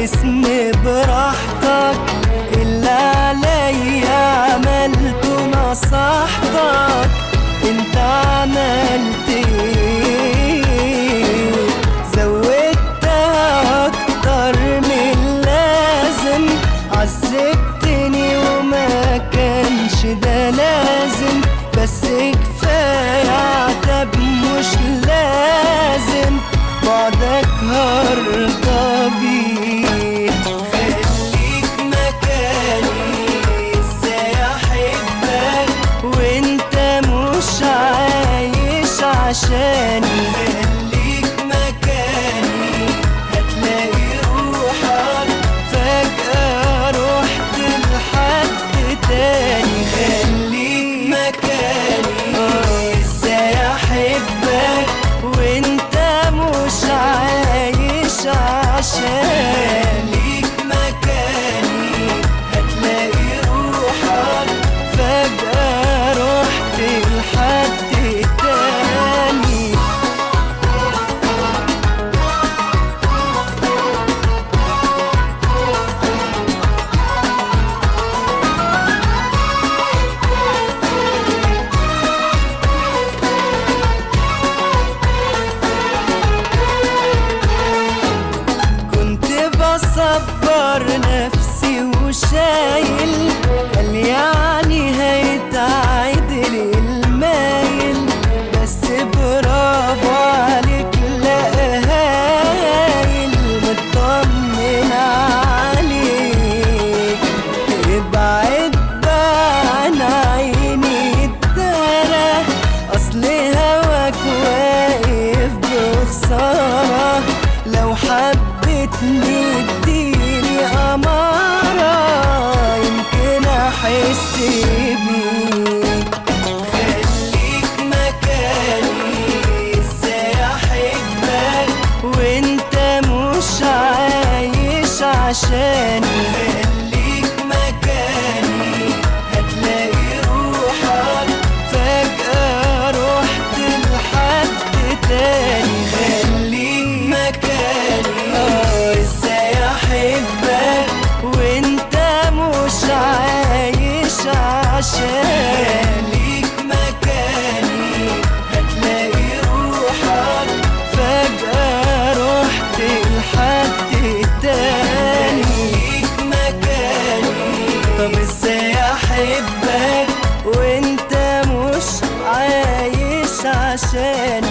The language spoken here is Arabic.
اسمي براحتك، اللي عليا عملته نصحتك، انت عملت ايه؟ زودتها اكتر من اللازم، عذبتني وما كانش ده لازم، بس كفاية عتاب مش لازم بعدك هرضى بيه. خليك مكاني، ازاي احبك وانت مش عايش عشاني؟ خليك مكاني هتلاقي روحك فجأة رحت لحد تاني. خليك مكاني، ازاي احبك وانت مش عايش عشان؟ ليك مكاني هتلاقي روحك فجأة رحت لحد تاني. بصبر نفسي وشايل، قال يعني هيتعدل المايل، بس برافو عليك لا هايل، مطمن عليك. ابعد بقى عن عيني الدارة، اصل هواك واقف بخسارة، لو حبيتني اديني أمارة يمكن أحس بيك. خليك مكاني، ازاي أحبك وانت مش عايش عشاني؟ خليك مكاني هتلاقي روحك فجأة رحت لحد تاني. خليك مكاني، ازاي احبك وانت مش عايش عشان؟ ليك مكاني هتلاقي روحك فجأة رحت لحد تاني. ليك مكاني، طب ازاي احبك وانت مش عايش عشان؟